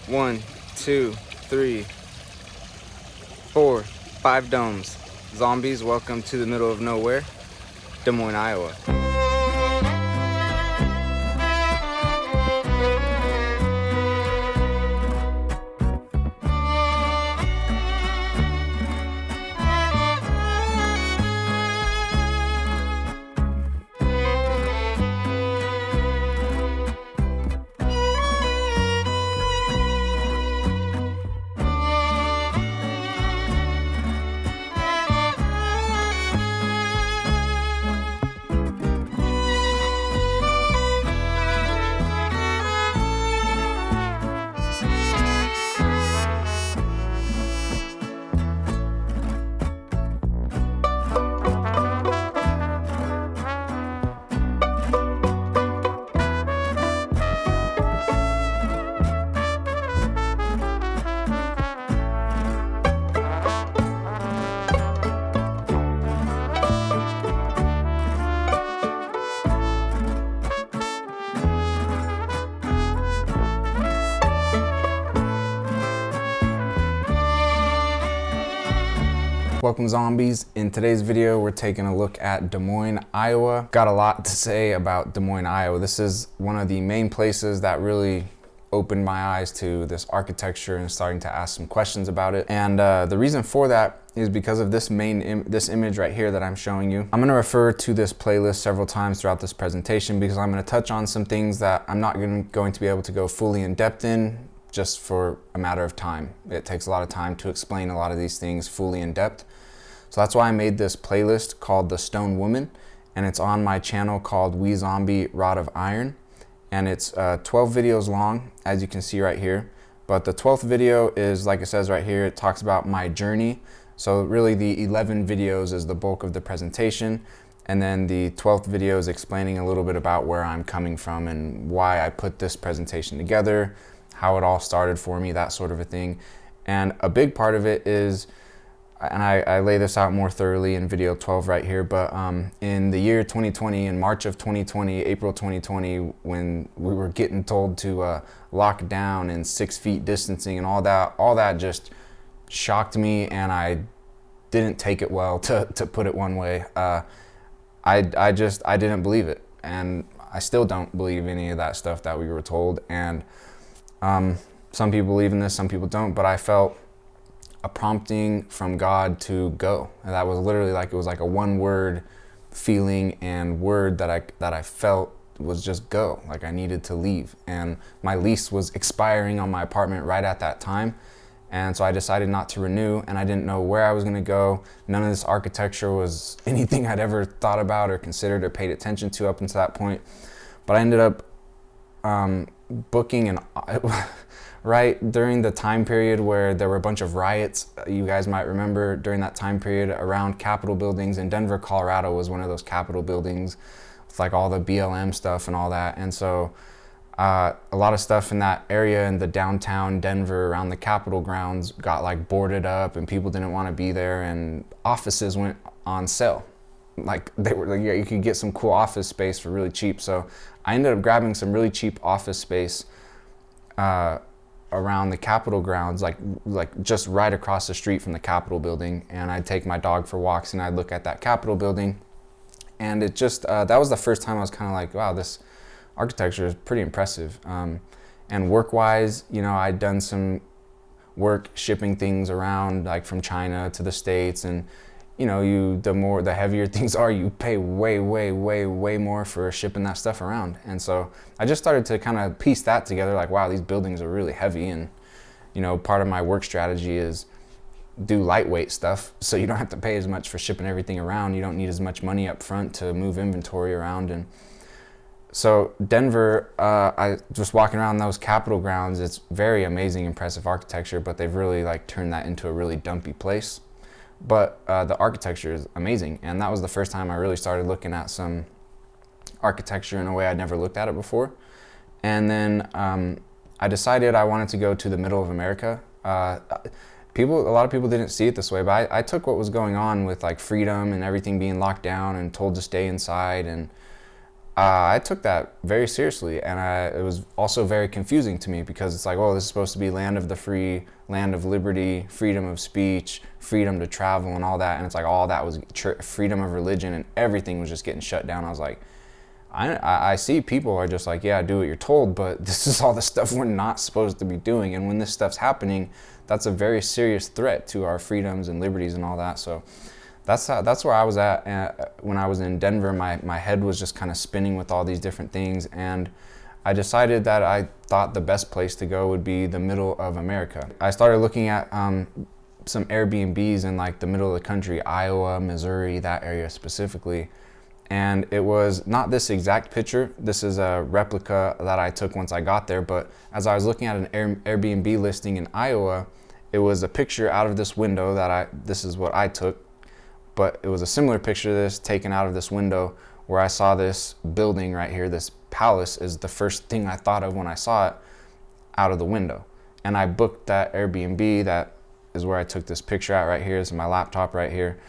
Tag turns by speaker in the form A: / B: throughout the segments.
A: 1, 2, 3, 4, 5 domes. Zombies, welcome to the middle of nowhere, Des Moines, Iowa. Welcome zombies. In today's video, we're taking a look at Des Moines, Iowa. Got a lot to say about Des Moines, Iowa. This is one of the main places that really opened my eyes to this architecture and starting to ask some questions about it. And the reason for that is because of this image right here that I'm showing you. I'm gonna refer to this playlist several times throughout this presentation because I'm gonna touch on some things that I'm not going to be able to go fully in depth in just for a matter of time. It takes a lot of time to explain a lot of these things fully in depth. So that's why I made this playlist called The Stone Woman, and it's on my channel called We Zombie Rod of Iron. And it's 12 videos long, as you can see right here. But the 12th video is, like it says right here, it talks about my journey. So really the 11 videos is the bulk of the presentation. And then the 12th video is explaining a little bit about where I'm coming from and why I put this presentation together, how it all started for me, that sort of a thing. And a big part of it is, and I lay this out more thoroughly in video 12 right here, but in the year 2020, in March of 2020, April 2020, when we were getting told to lock down and 6 feet distancing and all that just shocked me, and I didn't take it well, to put it one way. I didn't believe it, and I still don't believe any of that stuff that we were told. And some people believe in this, some people don't, but I felt a prompting from God to go. And that was literally like, it was like a one word feeling and word that I felt was just go, like I needed to leave. And my lease was expiring on my apartment right at that time. And so I decided not to renew, and I didn't know where I was gonna go. None of this architecture was anything I'd ever thought about or considered or paid attention to up until that point. But I ended up booking an right during the time period where there were a bunch of riots. You guys might remember during that time period around Capitol buildings in Denver, Colorado was one of those Capitol buildings with like all the BLM stuff and all that. And so a lot of stuff in that area in the downtown Denver around the Capitol grounds got like boarded up, and people didn't want to be there, and offices went on sale. Like they were like, yeah, you could get some cool office space for really cheap. So I ended up grabbing some really cheap office space around the Capitol grounds, like just right across the street from the Capitol building. And I'd take my dog for walks and I'd look at that Capitol building. And it just, that was the first time I was kind of like, wow, this architecture is pretty impressive. And work-wise, you know, I'd done some work shipping things around, like from China to the States. And, you know, the heavier things are, you pay way more for shipping that stuff around. And so I just started to kind of piece that together, like, wow, these buildings are really heavy. And, you know, part of my work strategy is do lightweight stuff, so you don't have to pay as much for shipping everything around. You don't need as much money up front to move inventory around. And so Denver, I just walking around those Capitol grounds, it's very amazing, impressive architecture, but they've really like turned that into a really dumpy place. But the architecture is amazing, and that was the first time I really started looking at some architecture in a way I'd never looked at it before. And then I decided I wanted to go to the middle of America. A lot of people didn't see it this way, but I took what was going on with like freedom and everything being locked down and told to stay inside, and I took that very seriously, and it was also very confusing to me because it's like, oh, this is supposed to be land of the free, land of liberty, freedom of speech, freedom to travel and all that, and it's like all that was freedom of religion, and everything was just getting shut down. I was like, I see people are just like, yeah, do what you're told, but this is all the stuff we're not supposed to be doing, and when this stuff's happening, that's a very serious threat to our freedoms and liberties and all that. So that's where I was at when I was in Denver. My head was just kind of spinning with all these different things, and I decided that I thought the best place to go would be the middle of America. I started looking at some Airbnbs in like the middle of the country, Iowa, Missouri, that area specifically. And it was not this exact picture. This is a replica that I took once I got there, but as I was looking at an Airbnb listing in Iowa, it was a picture out of this window this is what I took, but it was a similar picture to this taken out of this window where I saw this building right here. This palace is the first thing I thought of when I saw it out of the window. And I booked that Airbnb. That is where I took this picture at right here. This is my laptop right here.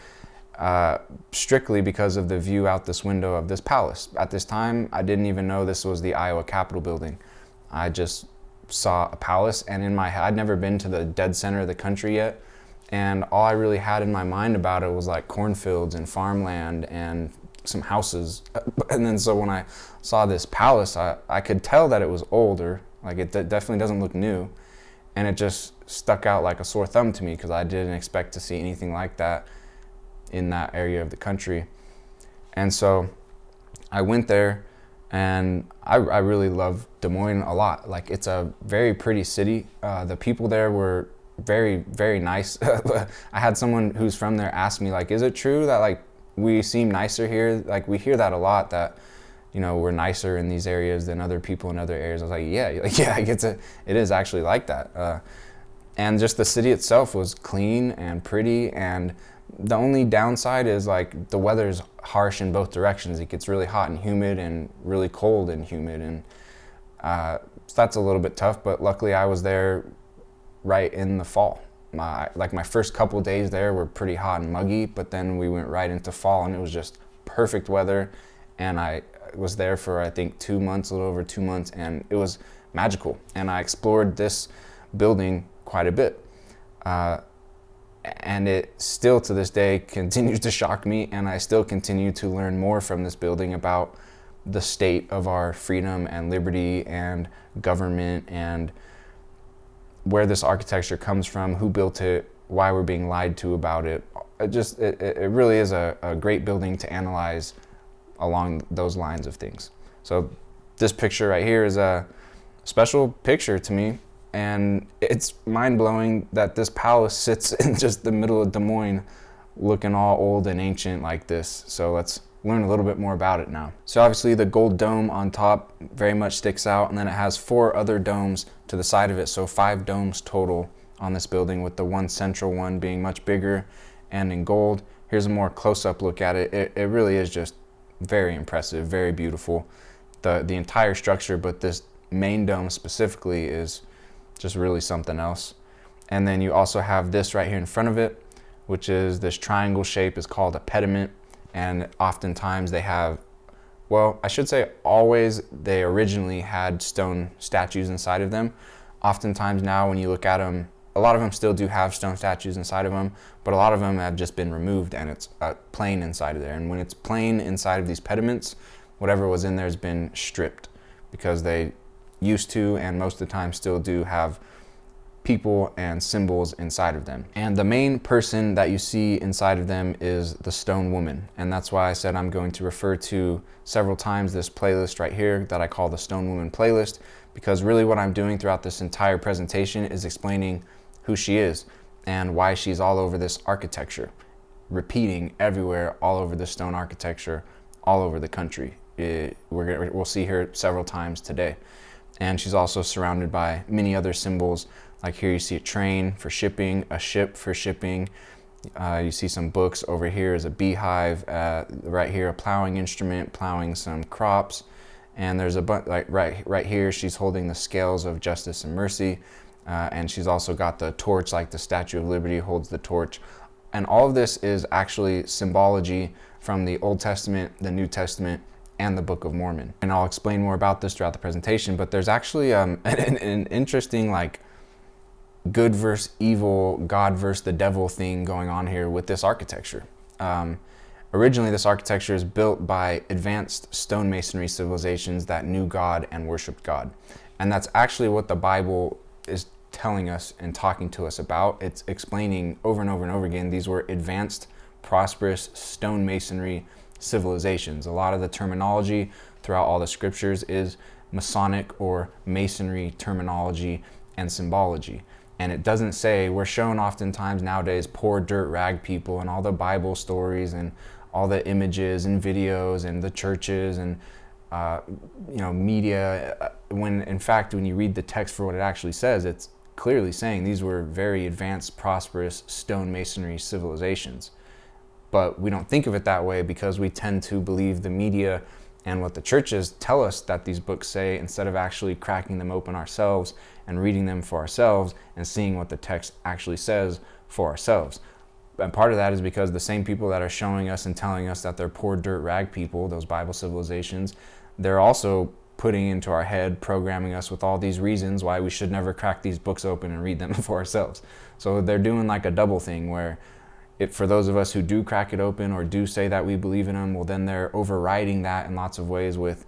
A: Strictly because of the view out this window of this palace. At this time, I didn't even know this was the Iowa Capitol building. I just saw a palace, and in my head, I'd never been to the dead center of the country yet, and all I really had in my mind about it was like cornfields and farmland and some houses. And then so when I saw this palace, I could tell that it was older, like it definitely doesn't look new, and it just stuck out like a sore thumb to me because I didn't expect to see anything like that in that area of the country. And so I went there, and I really love Des Moines a lot. Like, it's a very pretty city. The people there were very, very nice. I had someone who's from there ask me, like, is it true that like we seem nicer here? Like, we hear that a lot, that, you know, we're nicer in these areas than other people in other areas. I was like, yeah, it is actually like that. And just the city itself was clean and pretty, and the only downside is like the weather's harsh in both directions. It gets really hot and humid and really cold and humid, and so that's a little bit tough, but luckily I was there right in the fall. My first couple days there were pretty hot and muggy, but then we went right into fall and it was just perfect weather, and I was there for I think 2 months, a little over 2 months, and it was magical, and I explored this building quite a bit. And it still to this day continues to shock me, and I still continue to learn more from this building about the state of our freedom and liberty and government, and where this architecture comes from, who built it, why we're being lied to about it. It really is a great building to analyze along those lines of things. So this picture right here is a special picture to me. And it's mind-blowing that this palace sits in just the middle of Des Moines looking all old and ancient like this. So let's learn a little bit more about it now. So obviously the gold dome on top very much sticks out, and then it has 4 other domes to the side of it. So 5 domes total on this building, with the one central one being much bigger and in gold. Here's a more close-up look at it. It really is just very impressive, very beautiful. The entire structure, but this main dome specifically is just really something else. And then you also have this right here in front of it, which is this triangle shape, is called a pediment. And oftentimes they have, well, I should say always, they originally had stone statues inside of them. Oftentimes now when you look at them, a lot of them still do have stone statues inside of them, but a lot of them have just been removed and it's plain inside of there. And when it's plain inside of these pediments, whatever was in there has been stripped, because they used to, and most of the time still do, have people and symbols inside of them. And the main person that you see inside of them is the stone woman. And that's why I said I'm going to refer to several times this playlist right here that I call the Stone Woman playlist, because really what I'm doing throughout this entire presentation is explaining who she is and why she's all over this architecture, repeating everywhere, all over the stone architecture, all over the country. We'll see her several times today. And she's also surrounded by many other symbols. Like here you see a train for shipping, a ship for shipping. You see some books. Over here is a beehive. Right here, a plowing instrument, plowing some crops. And there's a bunch, like right here, she's holding the scales of justice and mercy. And she's also got the torch, like the Statue of Liberty holds the torch. And all of this is actually symbology from the Old Testament, the New Testament, and the Book of Mormon. And I'll explain more about this throughout the presentation, but there's actually an interesting like good versus evil, God versus the devil thing going on here with this architecture. Originally, this architecture is built by advanced stonemasonry civilizations that knew God and worshiped God. And that's actually what the Bible is telling us and talking to us about. It's explaining over and over and over again, these were advanced, prosperous stonemasonry civilizations. A lot of the terminology throughout all the scriptures is Masonic or Masonry terminology and symbology. And it doesn't say, we're shown oftentimes nowadays poor dirt rag people and all the Bible stories and all the images and videos and the churches and media, when in fact when you read the text for what it actually says, it's clearly saying these were very advanced, prosperous stonemasonry civilizations. But we don't think of it that way because we tend to believe the media and what the churches tell us that these books say, instead of actually cracking them open ourselves and reading them for ourselves and seeing what the text actually says for ourselves. And part of that is because the same people that are showing us and telling us that they're poor dirt rag people, those Bible civilizations, they're also putting into our head, programming us with all these reasons why we should never crack these books open and read them for ourselves. So they're doing like a double thing where for those of us who do crack it open or do say that we believe in them, well then they're overriding that in lots of ways with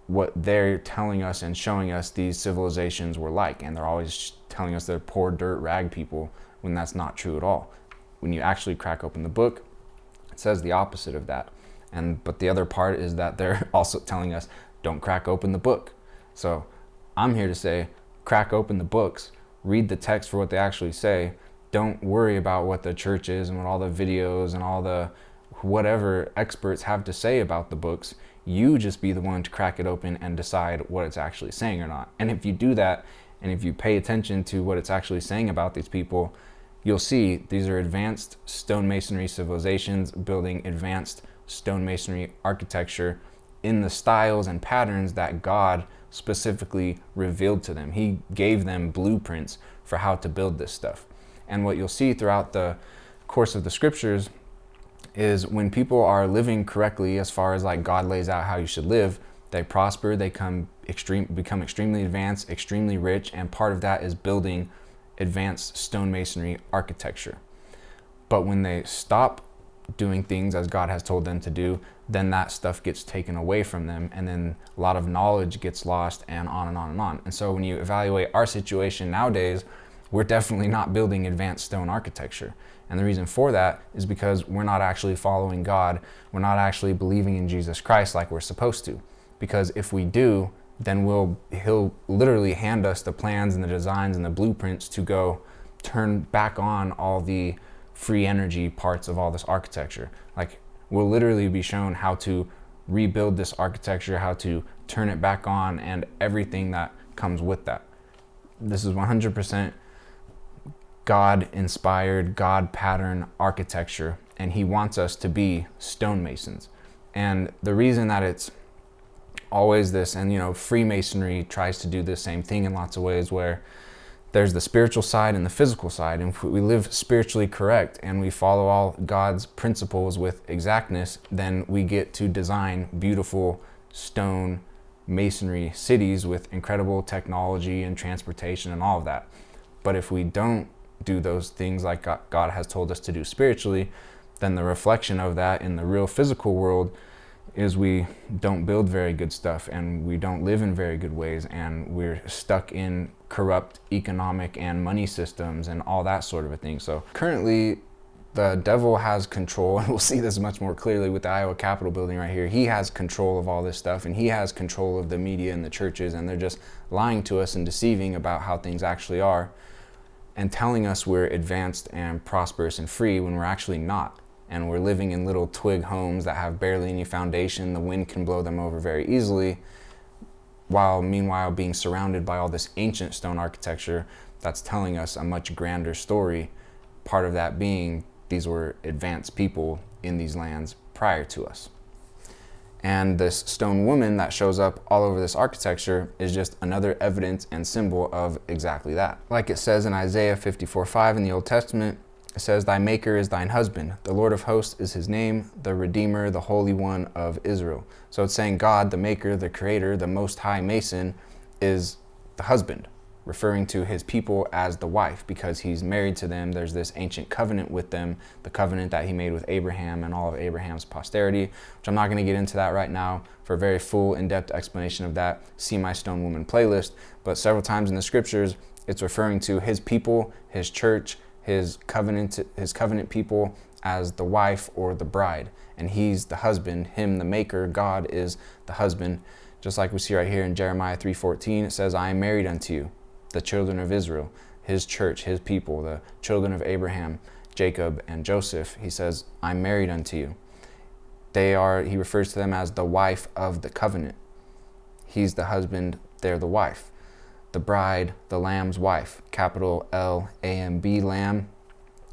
A: what they're telling us and showing us these civilizations were like. And they're always telling us they're poor dirt rag people when that's not true at all. When you actually crack open the book, it says the opposite of that. But the other part is that they're also telling us, don't crack open the book. So I'm here to say, crack open the books, read the text for what they actually say. Don't worry about what the church is and what all the videos and all the whatever experts have to say about the books. You just be the one to crack it open and decide what it's actually saying or not. And if you do that, and if you pay attention to what it's actually saying about these people, you'll see these are advanced stonemasonry civilizations building advanced stonemasonry architecture in the styles and patterns that God specifically revealed to them. He gave them blueprints for how to build this stuff. And what you'll see throughout the course of the scriptures is when people are living correctly, as far as like God lays out how you should live, they prosper, they become extremely advanced, extremely rich, and part of that is building advanced stonemasonry architecture. But when they stop doing things as God has told them to do, then that stuff gets taken away from them, and then a lot of knowledge gets lost, and on and on and on. And so when you evaluate our situation nowadays, we're definitely not building advanced stone architecture. And the reason for that is because we're not actually following God. We're not actually believing in Jesus Christ like we're supposed to. Because if we do, then he'll literally hand us the plans and the designs and the blueprints to go turn back on all the free energy parts of all this architecture. Like, we'll literally be shown how to rebuild this architecture, how to turn it back on, and everything that comes with that. This is 100% God-inspired, God-pattern architecture, and he wants us to be stonemasons. And the reason that it's always this, and Freemasonry tries to do the same thing in lots of ways, where there's the spiritual side and the physical side, and if we live spiritually correct and we follow all God's principles with exactness, then we get to design beautiful stone masonry cities with incredible technology and transportation and all of that. But if we don't do those things like God has told us to do spiritually, then the reflection of that in the real physical world is we don't build very good stuff, and we don't live in very good ways, and we're stuck in corrupt economic and money systems and all that sort of a thing. So currently the devil has control, and we'll see this much more clearly with the Iowa Capitol building right here. He has control of all this stuff, and he has control of the media and the churches, and they're just lying to us and deceiving about how things actually are and telling us we're advanced and prosperous and free when we're actually not. And we're living in little twig homes that have barely any foundation. The wind can blow them over very easily, while meanwhile being surrounded by all this ancient stone architecture that's telling us a much grander story. Part of that being these were advanced people in these lands prior to us. And this stone woman that shows up all over this architecture is just another evidence and symbol of exactly that. Like it says in Isaiah 54:5 in the Old Testament, It says, thy maker is thine husband. The Lord of hosts is his name, the Redeemer, the Holy One of Israel. So it's saying God, the maker, the creator, the most high Mason, is the husband, referring to his people as the wife because he's married to them. There's this ancient covenant with them, the covenant that he made with Abraham and all of Abraham's posterity, which I'm not going to get into that right now. For a very full, in-depth explanation of that, see my Stone Woman playlist. But several times in the scriptures, it's referring to his people, his church, his covenant people as the wife or the bride. And he's the husband, him the maker, God is the husband. Just like we see right here in Jeremiah 3:14, it says, I am married unto you, the children of Israel, his church, his people, the children of Abraham, Jacob, and Joseph. He says, I'm married unto you. He refers to them as the wife of the covenant. He's the husband, they're the wife. The bride, the lamb's wife, capital L-A-M-B, lamb,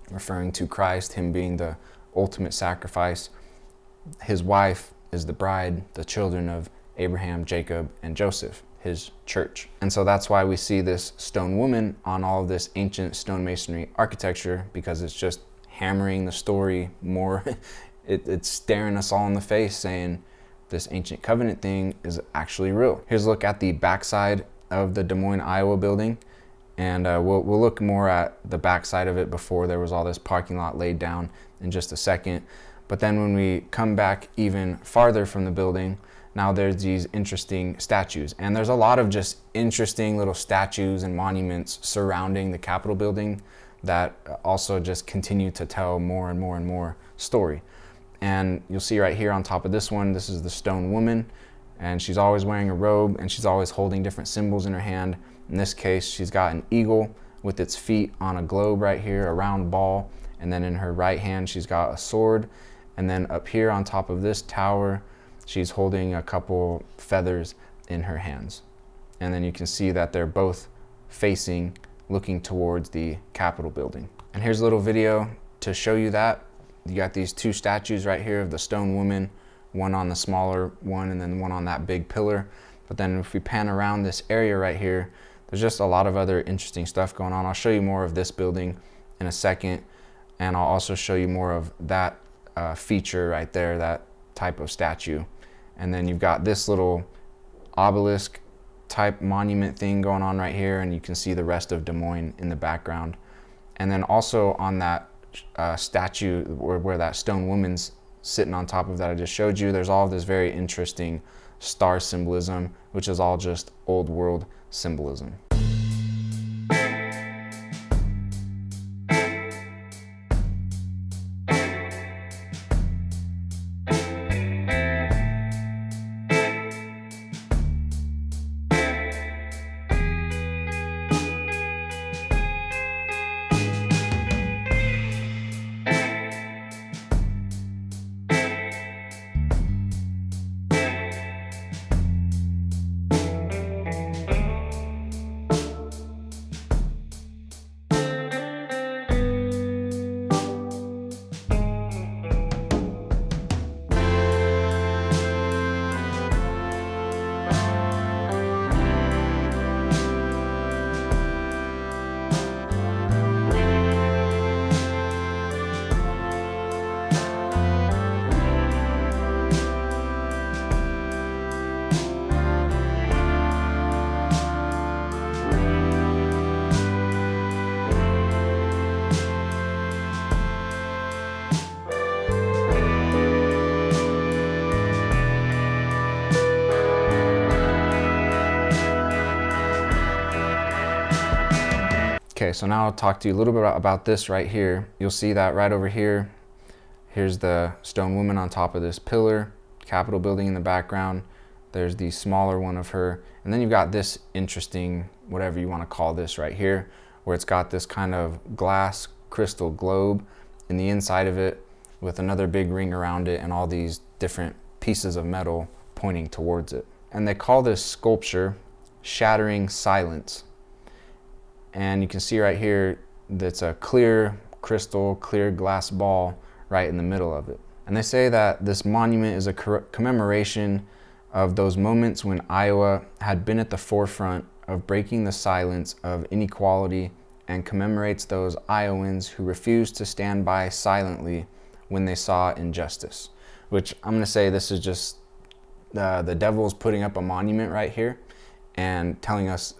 A: referring to Christ, him being the ultimate sacrifice. His wife is the bride, the children of Abraham, Jacob, and Joseph, his church. And so that's why we see this stone woman on all of this ancient stonemasonry architecture, because it's just hammering the story more. It's staring us all in the face saying this ancient covenant thing is actually real. Here's a look at the backside of the Des Moines, Iowa building. And we'll look more at the backside of it before there was all this parking lot laid down in just a second. But then when we come back even farther from the building, now there's these interesting statues. And there's a lot of just interesting little statues and monuments surrounding the Capitol building that also just continue to tell more and more and more story. And you'll see right here on top of this one, this is the stone woman. And she's always wearing a robe and she's always holding different symbols in her hand. In this case, she's got an eagle with its feet on a globe right here, a round ball. And then in her right hand, she's got a sword. And then up here on top of this tower, she's holding a couple feathers in her hands. And then you can see that they're both facing, looking towards the Capitol building. And here's a little video to show you that. You got these two statues right here of the stone woman, one on the smaller one and then one on that big pillar. But then if we pan around this area right here, there's just a lot of other interesting stuff going on. I'll show you more of this building in a second, and I'll also show you more of that feature right there, that type of statue. And then you've got this little obelisk type monument thing going on right here, and you can see the rest of Des Moines in the background. And then also on that statue where that stone woman's sitting on top of that I just showed you, there's all of this very interesting star symbolism, which is all just old world symbolism. Okay, so now I'll talk to you a little bit about this right here. You'll see that right over here. Here's the stone woman on top of this pillar, Capitol building in the background. There's the smaller one of her. And then you've got this interesting, whatever you want to call this right here, where it's got this kind of glass crystal globe in the inside of it with another big ring around it and all these different pieces of metal pointing towards it. And they call this sculpture Shattering Silence. And you can see right here that's a clear crystal, clear glass ball right in the middle of it. And they say that this monument is a commemoration of those moments when Iowa had been at the forefront of breaking the silence of inequality, and commemorates those Iowans who refused to stand by silently when they saw injustice. Which I'm going to say this is just the devil's putting up a monument right here and telling us,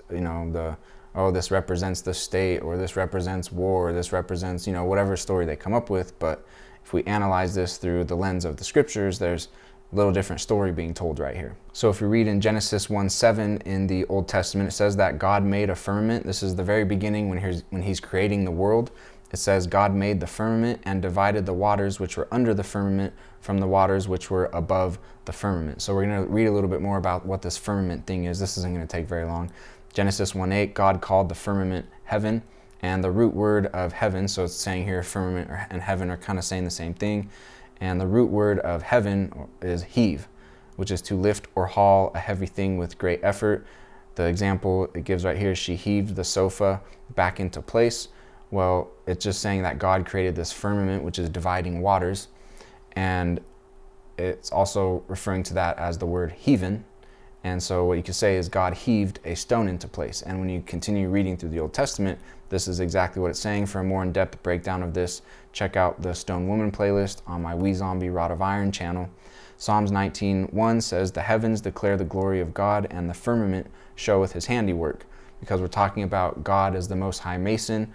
A: oh, this represents the state, or this represents war, or this represents, whatever story they come up with. But if we analyze this through the lens of the scriptures, there's a little different story being told right here. So if we read in Genesis 1:7 in the Old Testament, it says that God made a firmament. This is the very beginning when he's creating the world. It says God made the firmament and divided the waters which were under the firmament from the waters which were above the firmament. So we're going to read a little bit more about what this firmament thing is. This isn't going to take very long. Genesis 1:8, God called the firmament heaven, and the root word of heaven, so it's saying here firmament and heaven are kind of saying the same thing, and the root word of heaven is heave, which is to lift or haul a heavy thing with great effort. The example it gives right here, she heaved the sofa back into place. Well, it's just saying that God created this firmament, which is dividing waters, and it's also referring to that as the word heaven. And so what you could say is God heaved a stone into place. And when you continue reading through the Old Testament, this is exactly what it's saying. For a more in-depth breakdown of this, check out the Stone Woman playlist on my We Zombie Rod of Iron channel. Psalms 19:1 says, the heavens declare the glory of God, and the firmament showeth his handiwork. Because we're talking about God as the Most High Mason,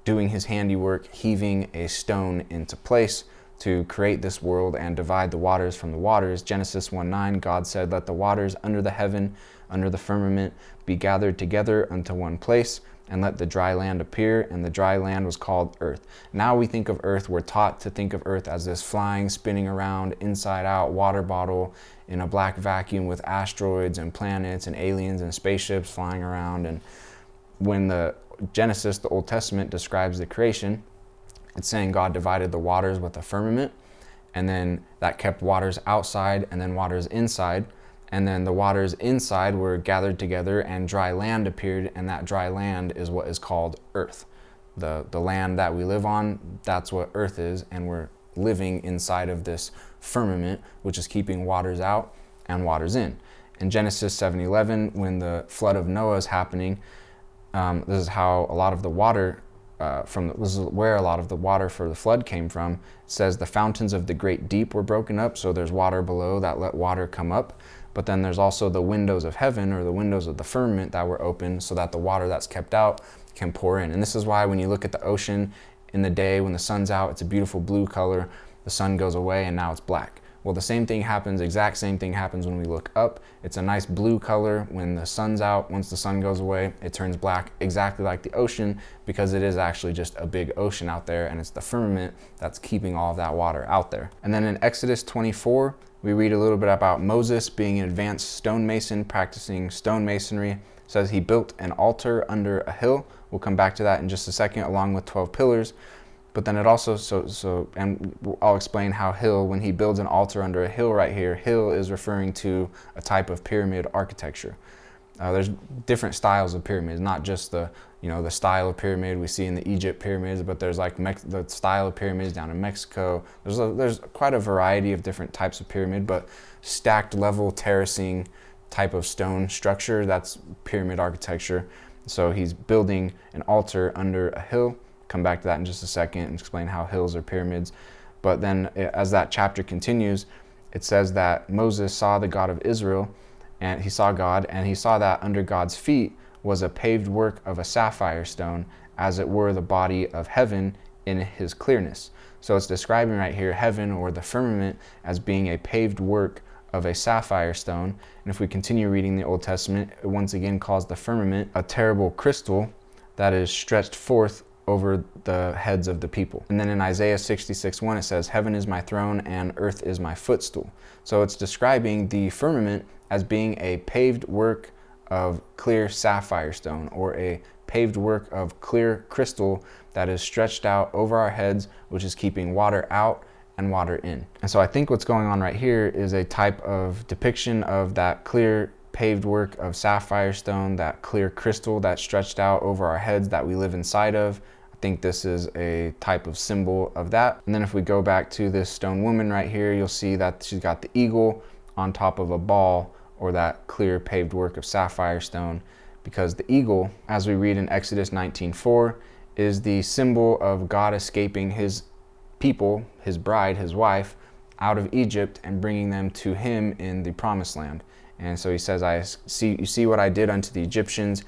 A: doing his handiwork, heaving a stone into place to create this world and divide the waters from the waters. Genesis 1:9, God said, let the waters under the heaven, under the firmament, be gathered together unto one place, and let the dry land appear. And the dry land was called earth. Now we think of earth, we're taught to think of earth as this flying, spinning around, inside out water bottle in a black vacuum with asteroids and planets and aliens and spaceships flying around. And when the Genesis, the Old Testament, describes the creation, it's saying God divided the waters with a firmament, and then that kept waters outside and then waters inside. And then the waters inside were gathered together and dry land appeared, and that dry land is what is called earth. The land that we live on, that's what earth is, and we're living inside of this firmament, which is keeping waters out and waters in. In Genesis 7:11, when the flood of Noah is happening, this is how a lot of the water this is where a lot of the water for the flood came from. It says the fountains of the great deep were broken up, so there's water below that let water come up. But then there's also the windows of heaven, or the windows of the firmament, that were open so that the water that's kept out can pour in. And this is why when you look at the ocean in the day, when the sun's out, it's a beautiful blue color. The sun goes away and now it's black. Well, the same thing happens, exact same thing happens when we look up. It's a nice blue color when the sun's out. Once the sun goes away, it turns black, exactly like the ocean, because it is actually just a big ocean out there, and it's the firmament that's keeping all of that water out there. And then in Exodus 24, we read a little bit about Moses being an advanced stonemason, practicing stonemasonry. It says he built an altar under a hill. We'll come back to that in just a second, along with 12 pillars. But then it also, and I'll explain how hill, when he builds an altar under a hill right here, hill is referring to a type of pyramid architecture. There's different styles of pyramids, not just the style of pyramid we see in the Egypt pyramids, but there's like the style of pyramids down in Mexico. There's quite a variety of different types of pyramid, but stacked level terracing type of stone structure, that's pyramid architecture. So he's building an altar under a hill. Come back to that in just a second and explain how hills are pyramids. But then as that chapter continues, it says that Moses saw the God of Israel, and he saw God, and he saw that under God's feet was a paved work of a sapphire stone, as it were the body of heaven in his clearness. So it's describing right here heaven, or the firmament, as being a paved work of a sapphire stone. And if we continue reading the Old Testament, it once again calls the firmament a terrible crystal that is stretched forth over the heads of the people. And then in Isaiah 66:1, it says, heaven is my throne and earth is my footstool. So it's describing the firmament as being a paved work of clear sapphire stone, or a paved work of clear crystal that is stretched out over our heads, which is keeping water out and water in. And so I think what's going on right here is a type of depiction of that clear paved work of sapphire stone, that clear crystal that's stretched out over our heads that we live inside of. I think this is a type of symbol of that. And then if we go back to this stone woman right here, you'll see that she's got the eagle on top of a ball, or that clear paved work of sapphire stone because the eagle, as we read in Exodus 19:4, is the symbol of God escaping his people, his bride, his wife, out of Egypt and bringing them to him in the promised land. And so he says, you see what I did unto the Egyptians,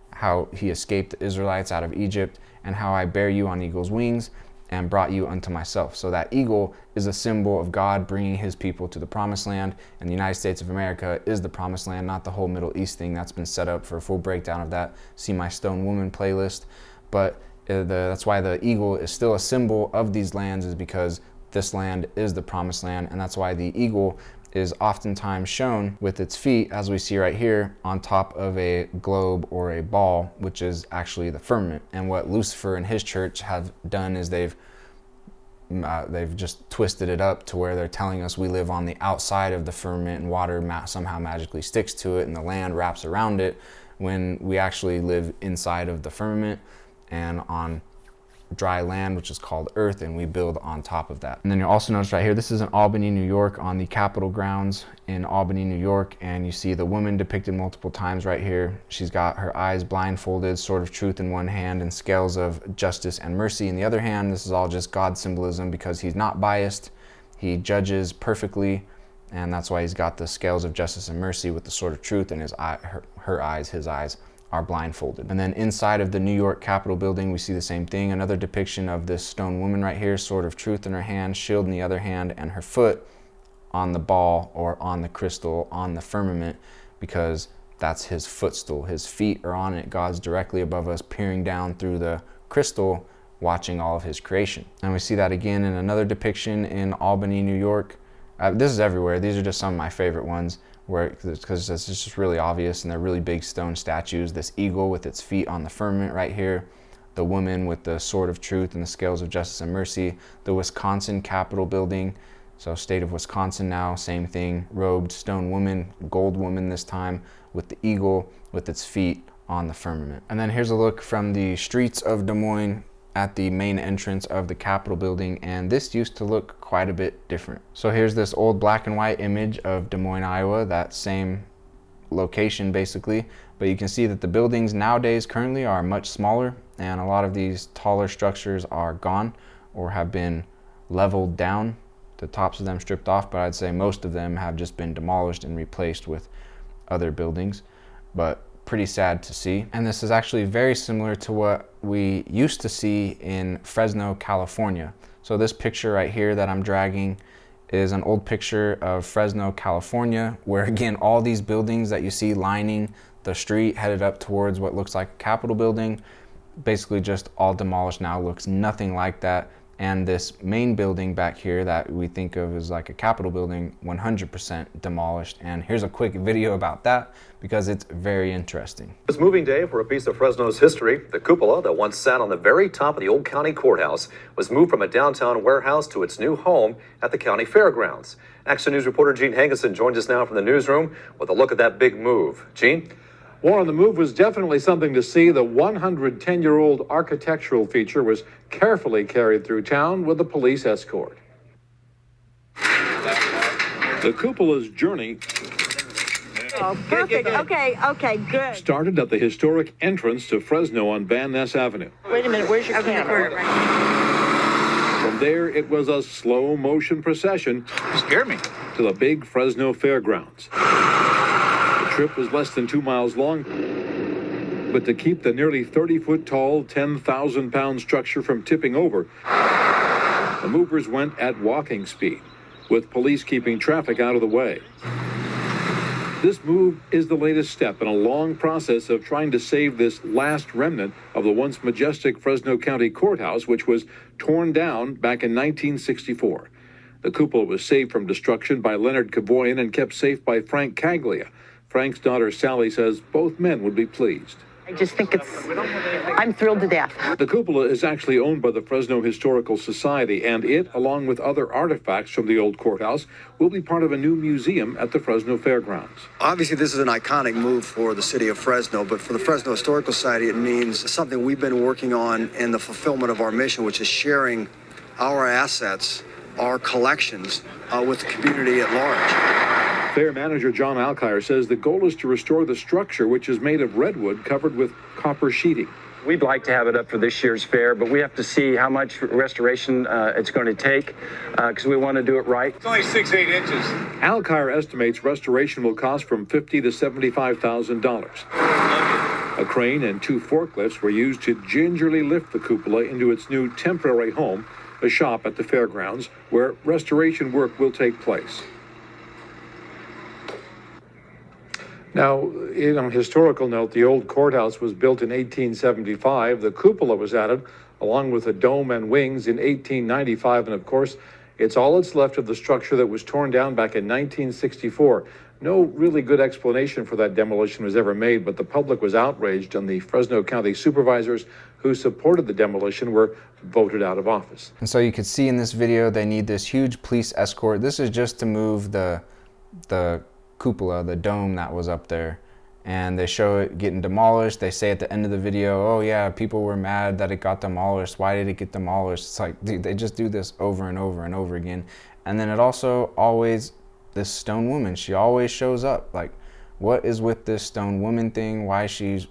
A: how he escaped the Israelites out of Egypt, and how I bear you on eagle's wings and brought you unto myself. So that eagle is a symbol of God bringing his people to the promised land, and the United States of America is the promised land, not the whole Middle East thing. That's been set up. For a full breakdown of that, see my Stone Woman playlist. But that's why the eagle is still a symbol of these lands, is because this land is the promised land, and that's why the eagle is oftentimes shown with its feet, as we see right here, on top of a globe or a ball, which is actually the firmament. And what Lucifer and his church have done is they've just twisted it up to where they're telling us we live on the outside of the firmament and water somehow magically sticks to it and the land wraps around it, when we actually live inside of the firmament and on dry land, which is called earth, and we build on top of that. And then you'll also notice right here, this is in Albany, New York, on the Capitol grounds in Albany, New York, and you see the woman depicted multiple times right here. She's got her eyes blindfolded, sword of truth in one hand and scales of justice and mercy in the other hand. This is all just God symbolism, because he's not biased, he judges perfectly, and that's why he's got the scales of justice and mercy with the sword of truth, and his eyes are blindfolded. And then inside of the New York Capitol building, we see the same thing. Another depiction of this stone woman right here, sword of truth in her hand, shield in the other hand, and her foot on the ball or on the crystal on the firmament, because that's his footstool. His feet are on it. God's directly above us, peering down through the crystal, watching all of his creation. And we see that again in another depiction in Albany, New York. This is everywhere. These are just some of my favorite ones, because it's just really obvious, and they're really big stone statues. This eagle with its feet on the firmament right here, the woman with the sword of truth and the scales of justice and mercy, the Wisconsin Capitol building, so state of Wisconsin now, same thing, robed stone woman, gold woman this time, with the eagle with its feet on the firmament. And then here's a look from the streets of Des Moines at the main entrance of the Capitol building, and this used to look quite a bit different. So here's this old black and white image of Des Moines, Iowa, that same location basically, but you can see that the buildings nowadays currently are much smaller, and a lot of these taller structures are gone or have been leveled down, the tops of them stripped off, but I'd say most of them have just been demolished and replaced with other buildings. But pretty sad to see. And this is actually very similar to what we used to see in Fresno, California. So this picture right here that I'm dragging is an old picture of Fresno, California, where again, all these buildings that you see lining the street headed up towards what looks like a Capitol building, basically just all demolished now, looks nothing like that. And this main building back here that we think of as like a Capitol building, 100% demolished. And here's a quick video about that, because it's very interesting.
B: It's moving day for a piece of Fresno's history. The cupola that once sat on the very top of the old county courthouse was moved from a downtown warehouse to its new home at the county fairgrounds. Action News reporter Gene Hankinson joins us now from the newsroom with a look at that big move. Gene?
C: Warren, the move was definitely something to see. The 110-year-old architectural feature was carefully carried through town with a police escort. The cupola's journey
D: perfect. Okay, good.
C: started at the historic entrance to Fresno on Van Ness Avenue.
D: Wait a minute, where's your camera?
C: From there, it was a slow-motion procession.
E: You scared me.
C: To the big Fresno fairgrounds. The trip was less than 2 miles long, but to keep the nearly 30-foot-tall, 10,000-pound structure from tipping over, the movers went at walking speed, with police keeping traffic out of the way. This move is the latest step in a long process of trying to save this last remnant of the once majestic Fresno County Courthouse, which was torn down back in 1964. The cupola was saved from destruction by Leonard Cavoyan and kept safe by Frank Caglia. Frank's daughter Sally says both men would be pleased.
D: I just think I'm thrilled to death.
C: The cupola is actually owned by the Fresno Historical Society, and it, along with other artifacts from the old courthouse, will be part of a new museum at the Fresno Fairgrounds.
F: Obviously, this is an iconic move for the city of Fresno, but for the Fresno Historical Society, it means something we've been working on in the fulfillment of our mission, which is sharing our assets, our collections, with the community at large.
C: Fair manager John Alkire says the goal is to restore the structure, which is made of redwood covered with copper sheeting.
E: We'd like to have it up for this year's fair, but we have to see how much restoration it's going to take because we want to do it right.
G: It's only 6-8 inches.
C: Alkire estimates restoration will cost from $50,000 to $75,000. A crane and 2 forklifts were used to gingerly lift the cupola into its new temporary home, a shop at the fairgrounds, where restoration work will take place. Now, in a historical note, the old courthouse was built in 1875. The cupola was added, along with a dome and wings, in 1895. And of course, it's all that's left of the structure that was torn down back in 1964. No really good explanation for that demolition was ever made, but the public was outraged, and the Fresno County supervisors who supported the demolition were voted out of office.
A: And so you can see in this video, they need this huge police escort. This is just to move the cupola, the dome that was up there, and they show it getting demolished. They say at the end of the video, oh yeah, people were mad that it got demolished. Why did it get demolished? It's like, dude, they just do this over and over and over again. And then it also always, this stone woman, she always shows up. Like, what is with this stone woman thing? Why is she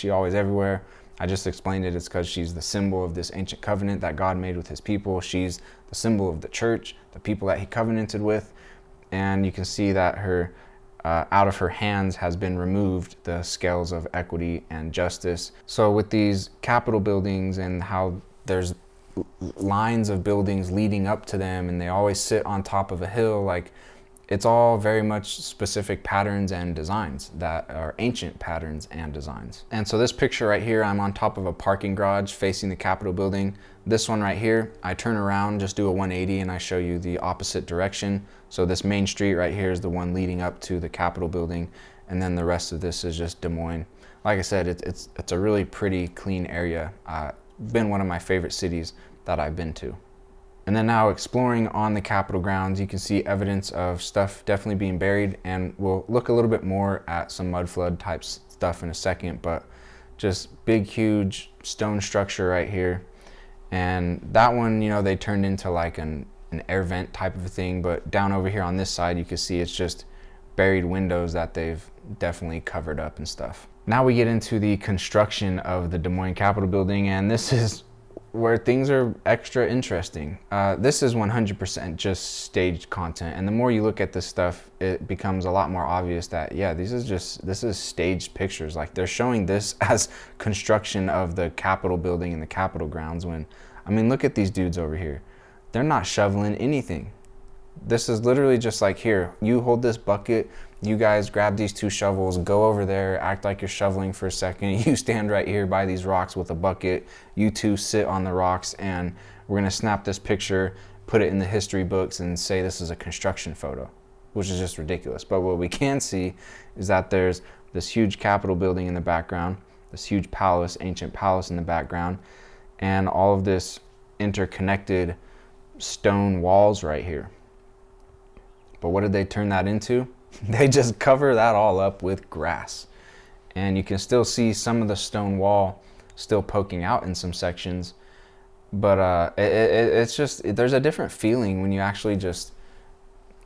A: always everywhere? I just explained it. It's because she's the symbol of this ancient covenant that God made with his people. She's the symbol of the church, the people that he covenanted with. And you can see that her, out of her hands has been removed the scales of equity and justice. So with these Capitol buildings and how there's lines of buildings leading up to them and they always sit on top of a hill, like, it's all very much specific patterns and designs that are ancient patterns and designs. And so this picture right here, I'm on top of a parking garage facing the Capitol building. This one right here, I turn around, just do a 180, and I show you the opposite direction. So this main street right here is the one leading up to the Capitol building, and then the rest of this is just Des Moines. Like I said, it's a really pretty clean area. Been one of my favorite cities that I've been to. And then now exploring on the Capitol grounds, you can see evidence of stuff definitely being buried, and we'll look a little bit more at some mud flood type stuff in a second, but just big, huge stone structure right here. And that one, you know, they turned into like an air vent type of a thing, but down over here on this side, you can see it's just buried windows that they've definitely covered up and stuff. Now we get into the construction of the Des Moines Capitol building, and this is where things are extra interesting. This is 100% just staged content, and the more you look at this stuff, it becomes a lot more obvious that, yeah, this is staged pictures. Like, they're showing this as construction of the Capitol building and the Capitol grounds when, I mean, look at these dudes over here. They're not shoveling anything. This is literally just like, here, you hold this bucket, you guys grab these 2 shovels, go over there, act like you're shoveling for a second. You stand right here by these rocks with a bucket. You 2 sit on the rocks, and we're gonna snap this picture, put it in the history books, and say this is a construction photo, which is just ridiculous. But what we can see is that there's this huge Capitol building in the background, this huge palace, ancient palace in the background, and all of this interconnected stone walls right here. But what did they turn that into? They just cover that all up with grass. And you can still see some of the stone wall still poking out in some sections. But it's just, there's a different feeling when you actually just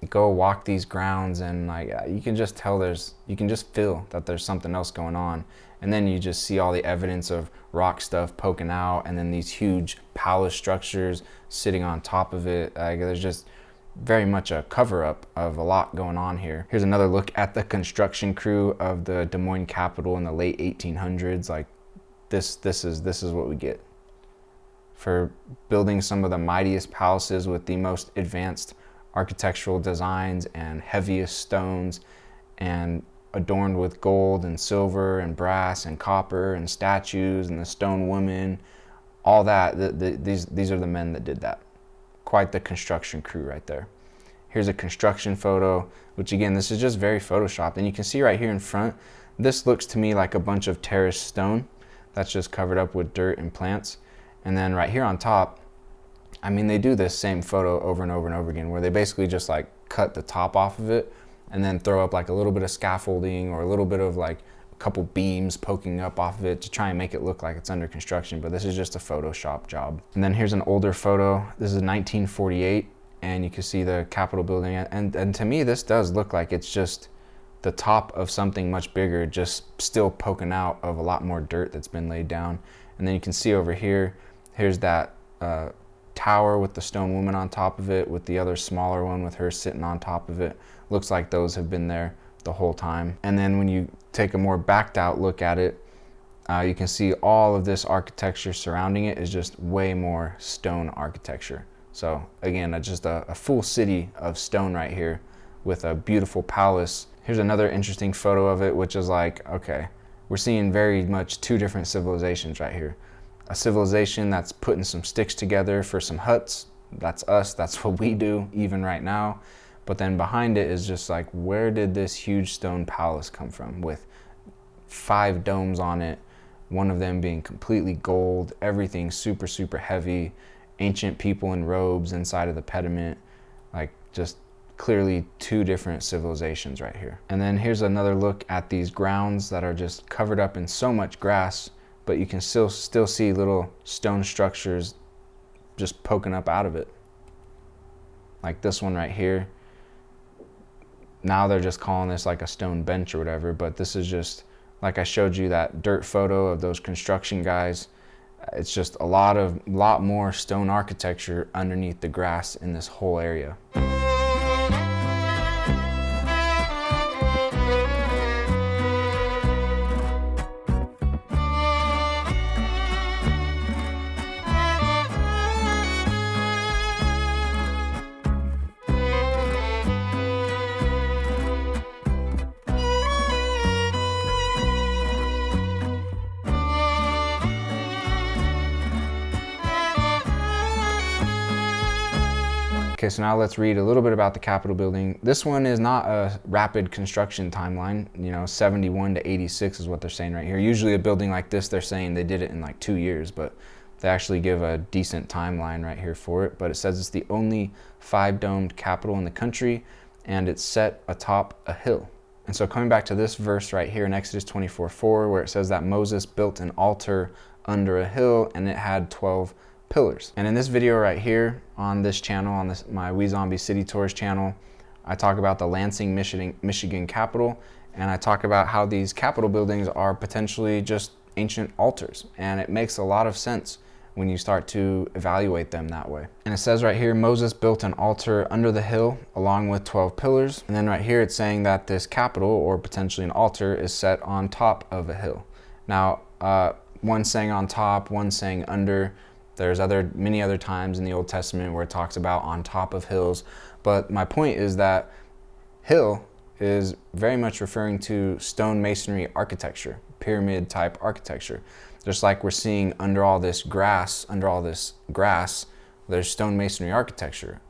A: go walk these grounds, and like, you can just tell you can just feel that there's something else going on. And then you just see all the evidence of rock stuff poking out, and then these huge palace structures sitting on top of it. Like, there's just very much a cover-up of a lot going on here. Here's another look at the construction crew of the Des Moines Capitol in the late 1800s. Like, this is what we get for building some of the mightiest palaces with the most advanced architectural designs and heaviest stones, and adorned with gold and silver and brass and copper and statues and the stone woman, all that. These are the men that did that. Quite the construction crew right there. Here's a construction photo, which again, this is just very photoshopped. And you can see right here in front, this looks to me like a bunch of terraced stone that's just covered up with dirt and plants. And then right here on top, I mean, they do this same photo over and over and over again, where they basically just like cut the top off of it and then throw up like a little bit of scaffolding or a little bit of like a couple beams poking up off of it to try and make it look like it's under construction. But this is just a Photoshop job. And then here's an older photo. This is 1948, and you can see the Capitol building. And to me, this does look like it's just the top of something much bigger, just still poking out of a lot more dirt that's been laid down. And then you can see over here, here's that tower with the stone woman on top of it, with the other smaller one with her sitting on top of it. Looks like those have been there the whole time. And then when you take a more backed out look at it, you can see all of this architecture surrounding it is just way more stone architecture. So again, just a full city of stone right here with a beautiful palace. Here's another interesting photo of it, which is like, okay, we're seeing very much two different civilizations right here. A civilization that's putting some sticks together for some huts. That's us, that's what we do even right now. But then behind it is just like, where did this huge stone palace come from with 5 domes on it, one of them being completely gold, everything super, super heavy, ancient people in robes inside of the pediment, like just clearly two different civilizations right here. And then here's another look at these grounds that are just covered up in so much grass, but you can still see little stone structures just poking up out of it. Like this one right here. Now they're just calling this like a stone bench or whatever, but this is just, like I showed you that dirt photo of those construction guys. It's just a lot more stone architecture underneath the grass in this whole area. Okay, so now let's read a little bit about the Capitol building. This one is not a rapid construction timeline. 71 to 86 is what they're saying right here. Usually a building like this, they're saying they did it in like 2 years, but they actually give a decent timeline right here for it. But it says it's the only 5-domed Capitol in the country, and it's set atop a hill. And so coming back to this verse right here in Exodus 24:4, where it says that Moses built an altar under a hill, and it had 12 pillars. And in this video right here on this channel, on my We Zombie City Tours channel, I talk about the Lansing, Michigan Capitol, and I talk about how these Capitol buildings are potentially just ancient altars. And it makes a lot of sense when you start to evaluate them that way. And it says right here, Moses built an altar under the hill along with 12 pillars. And then right here it's saying that this Capitol, or potentially an altar, is set on top of a hill. Now, one saying on top, one saying under. There's many other times in the Old Testament where it talks about on top of hills. But my point is that hill is very much referring to stone masonry architecture, pyramid type architecture. Just like we're seeing under all this grass, there's stone masonry architecture.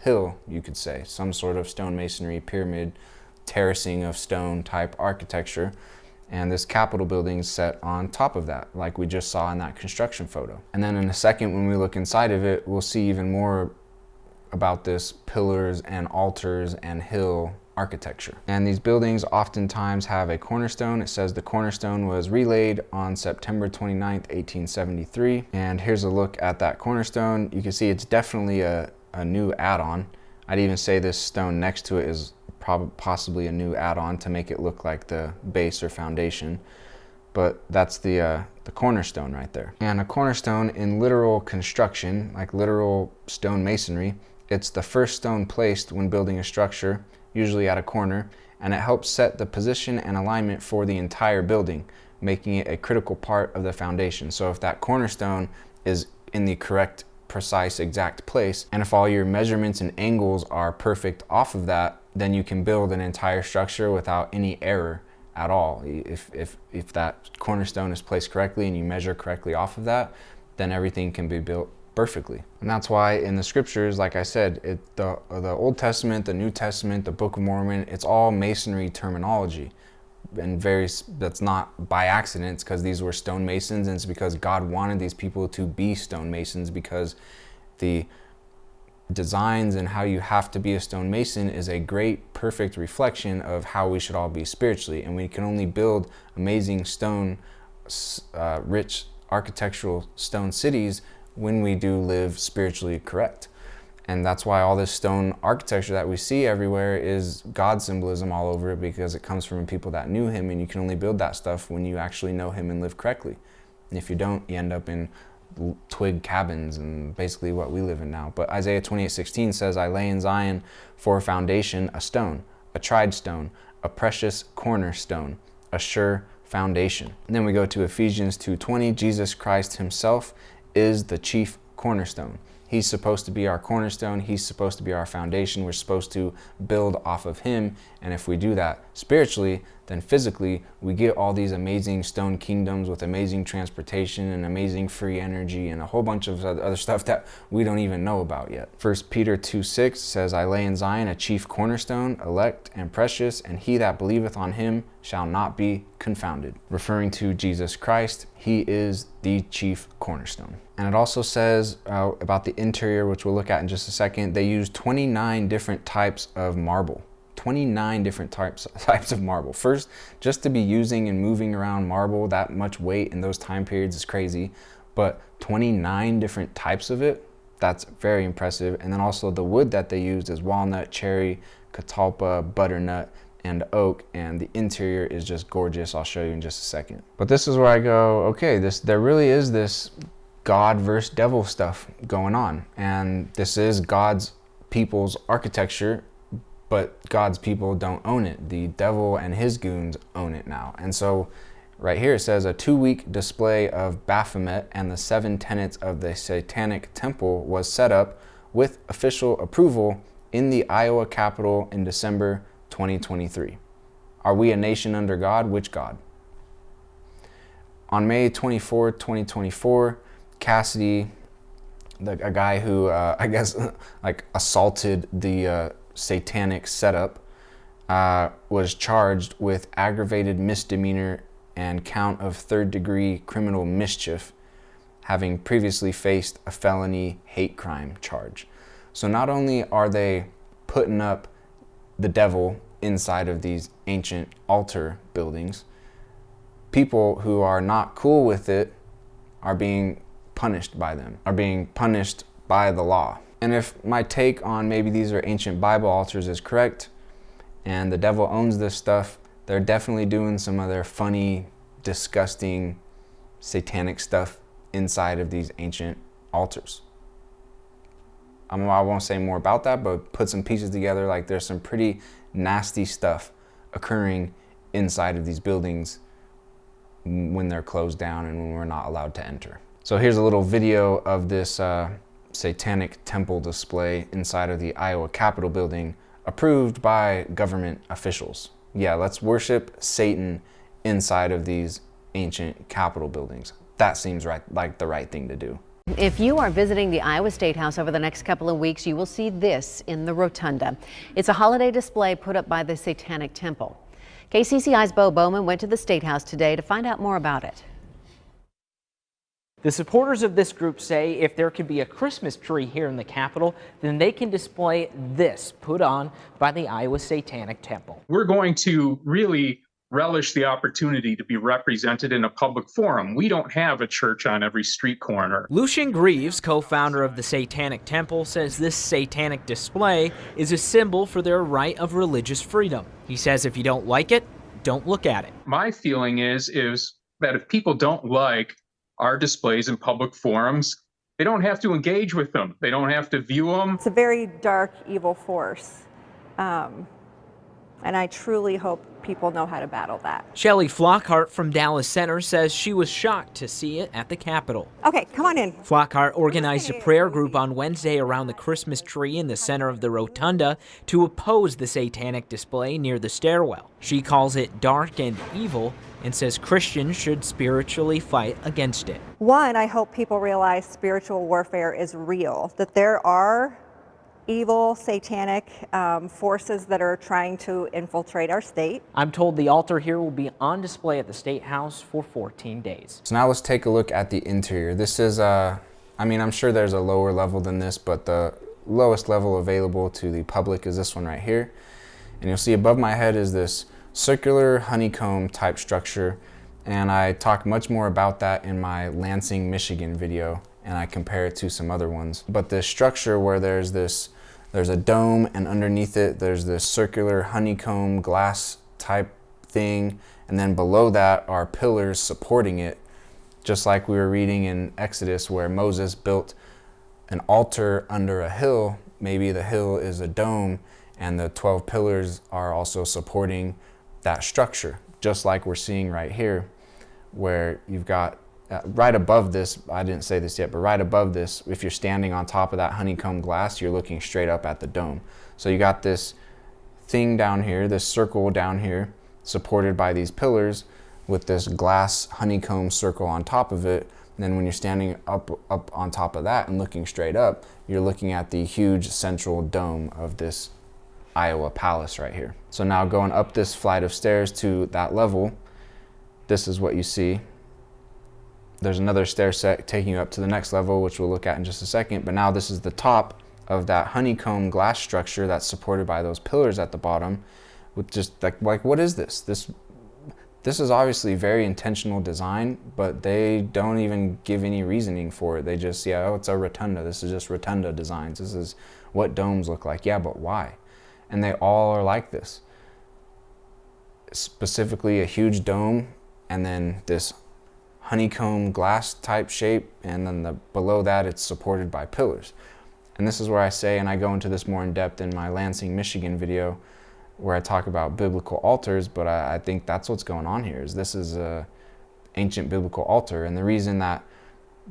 A: Hill, you could say, some sort of stone masonry, pyramid, terracing of stone type architecture. And this Capitol building is set on top of that, like we just saw in that construction photo. And then in a second, when we look inside of it, we'll see even more about this pillars and altars and hill architecture. And these buildings oftentimes have a cornerstone. It says the cornerstone was relaid on September 29th, 1873. And here's a look at that cornerstone. You can see it's definitely a new add-on. I'd even say this stone next to it is possibly a new add-on to make it look like the base or foundation, but that's the cornerstone right there. And a cornerstone in literal construction, like literal stone masonry, it's the first stone placed when building a structure, usually at a corner, and it helps set the position and alignment for the entire building, making it a critical part of the foundation. So if that cornerstone is in the correct, precise, exact place, and if all your measurements and angles are perfect off of that, then you can build an entire structure without any error at all. If that cornerstone is placed correctly and you measure correctly off of that, then everything can be built perfectly. And that's why in the scriptures, like I said, the Old Testament, the New Testament, the Book of Mormon, it's all masonry terminology. And that's not by accident. It's because these were stone masons, and it's because God wanted these people to be stone masons, because the designs and how you have to be a stone mason is a great, perfect reflection of how we should all be spiritually. And we can only build amazing stone, rich architectural stone cities when we do live spiritually correct. And that's why all this stone architecture that we see everywhere is God symbolism all over it, because it comes from people that knew him, and you can only build that stuff when you actually know him and live correctly. And if you don't, you end up in twig cabins and basically what we live in now. But Isaiah 28:16 says, I lay in Zion for a foundation, a stone, a tried stone, a precious cornerstone, a sure foundation. And then we go to Ephesians 2:20, Jesus Christ himself is the chief cornerstone. He's supposed to be our cornerstone. He's supposed to be our foundation. We're supposed to build off of him. And if we do that spiritually, then physically, we get all these amazing stone kingdoms with amazing transportation and amazing free energy and a whole bunch of other stuff that we don't even know about yet. 1 Peter 2:6 says, I lay in Zion a chief cornerstone, elect and precious, and he that believeth on him shall not be confounded. Referring to Jesus Christ, he is the chief cornerstone. And it also says about the interior, which we'll look at in just a second, they use 29 different types of marble. 29 different types of marble. First, just to be using and moving around marble that much weight in those time periods is crazy, but 29 different types of it, that's very impressive. And then also the wood that they used is walnut, cherry, catalpa, butternut, and oak, and the interior is just gorgeous. I'll show you in just a second. But this is where I go, okay, there really is this God versus devil stuff going on, and this is God's people's architecture, but God's people don't own it. The devil and his goons own it now. And so right here it says a 2-week display of Baphomet and the 7 tenets of the Satanic Temple was set up with official approval in the Iowa Capitol in December 2023. Are we a nation under God? Which God? On May 24, 2024, Cassidy, a guy who I guess like assaulted the satanic setup, was charged with aggravated misdemeanor and count of 3rd-degree criminal mischief, having previously faced a felony hate crime charge. So not only are they putting up the devil inside of these ancient altar buildings, people who are not cool with it are being punished by them, are being punished by the law. And if my take on maybe these are ancient Bible altars is correct, and the devil owns this stuff, they're definitely doing some of their funny, disgusting, satanic stuff inside of these ancient altars. I won't say more about that, but put some pieces together, like there's some pretty nasty stuff occurring inside of these buildings when they're closed down and when we're not allowed to enter. So here's a little video of this Satanic Temple display inside of the Iowa Capitol building, approved by government officials. Yeah, let's worship Satan inside of these ancient Capitol buildings. That seems right, like the right thing to do.
G: If you are visiting the Iowa State House over the next couple of weeks, you will see this in the rotunda. It's a holiday display put up by the Satanic Temple. KCCI's Bo Bowman went to the State House today to find out more about it.
H: The supporters of this group say if there could be a Christmas tree here in the Capitol, then they can display this put on by the Iowa Satanic Temple.
I: We're going to really relish the opportunity to be represented in a public forum. We don't have a church on every street corner.
H: Lucian Greaves, co-founder of the Satanic Temple, says this satanic display is a symbol for their right of religious freedom. He says if you don't like it, don't look at it.
I: My feeling is that if people don't like our displays in public forums, they don't have to engage with them. They don't have to view them.
J: It's a very dark, evil force. And I truly hope people know how to battle that.
H: Shelley Flockhart from Dallas Center says she was shocked to see it at the Capitol.
J: Okay, come on in.
H: Flockhart organized a prayer group on Wednesday around the Christmas tree in the center of the rotunda to oppose the satanic display near the stairwell. She calls it dark and evil and says Christians should spiritually fight against it.
J: One, I hope people realize spiritual warfare is real, that there are evil, satanic forces that are trying to infiltrate our state.
H: I'm told the altar here will be on display at the State House for 14 days.
A: So now let's take a look at the interior. This is, I mean, I'm sure there's a lower level than this, but the lowest level available to the public is this one right here. And you'll see above my head is this circular honeycomb type structure. And I talk much more about that in my Lansing, Michigan video. and I compare it to some other ones. But this structure where there's a dome, and underneath it there's this circular honeycomb glass type thing, and then below that are pillars supporting it, just like we were reading in Exodus where Moses built an altar under a hill. Maybe the hill is a dome, and the 12 pillars are also supporting that structure, just like we're seeing right here, where you've got right above this, I didn't say this yet, but right above this, if you're standing on top of that honeycomb glass, you're looking straight up at the dome. So you got this thing down here, this circle down here, supported by these pillars with this glass honeycomb circle on top of it. And then when you're standing up on top of that and looking straight up, you're looking at the huge central dome of this Iowa palace right here. So now going up this flight of stairs to that level, this is what you see. There's another stair set taking you up to the next level, which we'll look at in just a second. But now this is the top of that honeycomb glass structure that's supported by those pillars at the bottom. With just like what is this? This is obviously very intentional design, but they don't even give any reasoning for it. They just, yeah, oh, it's a rotunda. This is just rotunda designs. This is what domes look like. Yeah, but why? And they all are like this. Specifically a huge dome, and then this honeycomb glass type shape, and then below that it's supported by pillars. And this is where I say, and I go into this more in depth in my Lansing, Michigan video, where I talk about biblical altars, but I think that's what's going on here. Is this is a ancient biblical altar, and the reason that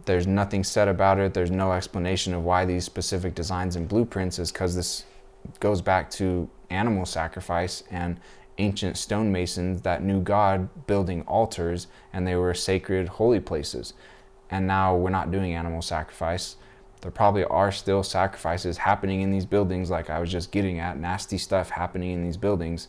A: there's nothing said about it, there's no explanation of why these specific designs and blueprints, is because this goes back to animal sacrifice and ancient stonemasons that knew God building altars, and they were sacred holy places. And now we're not doing animal sacrifice. There probably are still sacrifices happening in these buildings, like I was just getting at, nasty stuff happening in these buildings.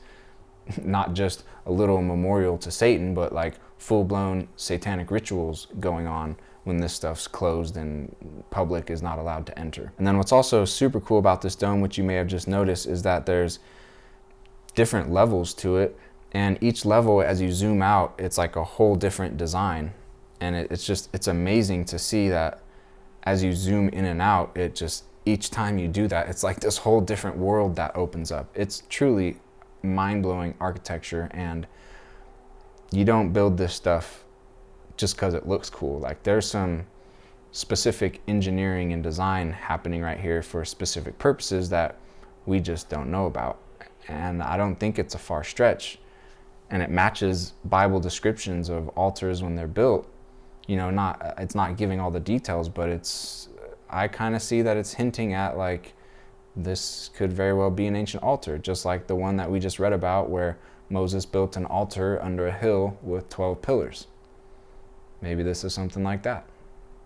A: Not just a little memorial to Satan, but like full-blown satanic rituals going on when this stuff's closed and public is not allowed to enter. And then what's also super cool about this dome, which you may have just noticed, is that there's different levels to it, and each level, as you zoom out, it's like a whole different design. And it's amazing to see that as you zoom in and out, it just, each time you do that, it's like this whole different world that opens up. It's truly mind-blowing architecture, and you don't build this stuff just because it looks cool. Like, there's some specific engineering and design happening right here for specific purposes that we just don't know about. And I don't think it's a far stretch, and it matches Bible descriptions of altars when they're built. You know, it's not giving all the details, but I kind of see that it's hinting at like this could very well be an ancient altar, just like the one that we just read about where Moses built an altar under a hill with 12 pillars. Maybe this is something like that.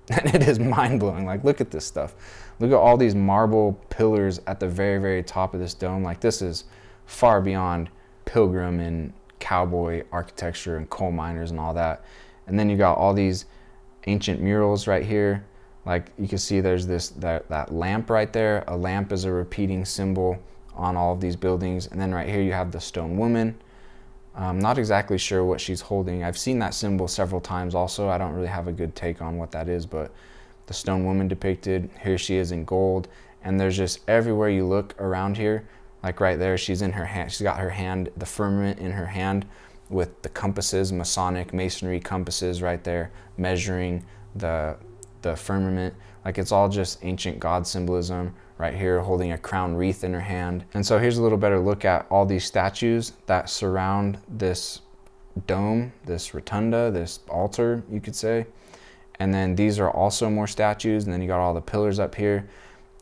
A: And it is mind-blowing. Like, look at this stuff. Look at all these marble pillars at the very, very top of this dome. Like, this is far beyond pilgrim and cowboy architecture and coal miners and all that. And then you got all these ancient murals right here. Like, you can see there's that lamp right there. A lamp is a repeating symbol on all of these buildings. And then right here you have the stone woman. I'm not exactly sure what she's holding. I've seen that symbol several times also. I don't really have a good take on what that is, but the stone woman depicted, here she is in gold. And there's just everywhere you look around here, like right there, she's in her hand, she's got her hand, the firmament in her hand with the compasses, Masonic, Masonry compasses right there, measuring the firmament. Like, it's all just ancient God symbolism. Right here, holding a crown wreath in her hand. And so here's a little better look at all these statues that surround this dome, this rotunda, this altar, you could say. And then these are also more statues, and then you got all the pillars up here.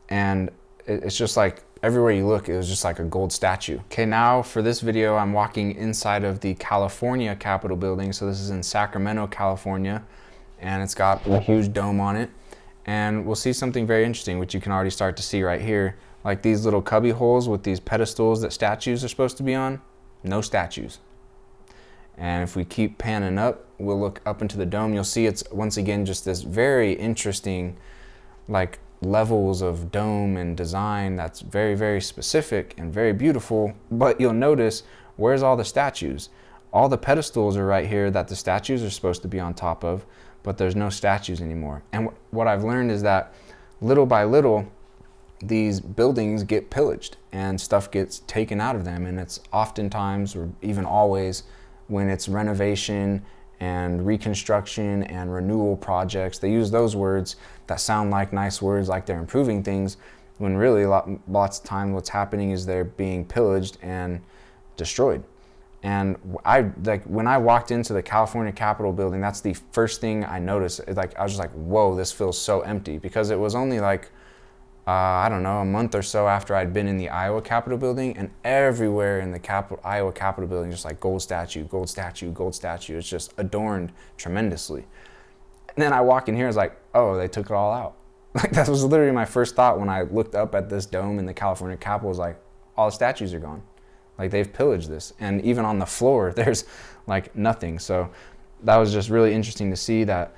A: And it's just like, everywhere you look, it was just like a gold statue. Okay, now for this video, I'm walking inside of the California Capitol building. So this is in Sacramento, California, and it's got a huge dome on it. And we'll see something very interesting, which you can already start to see right here. Like these little cubby holes with these pedestals that statues are supposed to be on, no statues. And if we keep panning up, we'll look up into the dome. You'll see it's once again just this very interesting, like, levels of dome and design that's very, very specific and very beautiful. But you'll notice, where's all the statues? All the pedestals are right here that the statues are supposed to be on top of, but there's no statues anymore. And what I've learned is that little by little, these buildings get pillaged and stuff gets taken out of them. And it's oftentimes, or even always, when it's renovation and reconstruction and renewal projects, they use those words that sound like nice words, like they're improving things, when really lots of times what's happening is they're being pillaged and destroyed. And when I walked into the California Capitol building, that's the first thing I noticed. I was just like, whoa, this feels so empty, because it was only like, I don't know, a month or so after I'd been in the Iowa Capitol building, and everywhere in the Iowa Capitol building, just like gold statue, gold statue, gold statue. It's just adorned tremendously. And then I walk in here, it's like, oh, they took it all out. Like, that was literally my first thought when I looked up at this dome in the California Capitol, was like, all the statues are gone. Like, they've pillaged this. And even on the floor, there's like nothing. So that was just really interesting to see that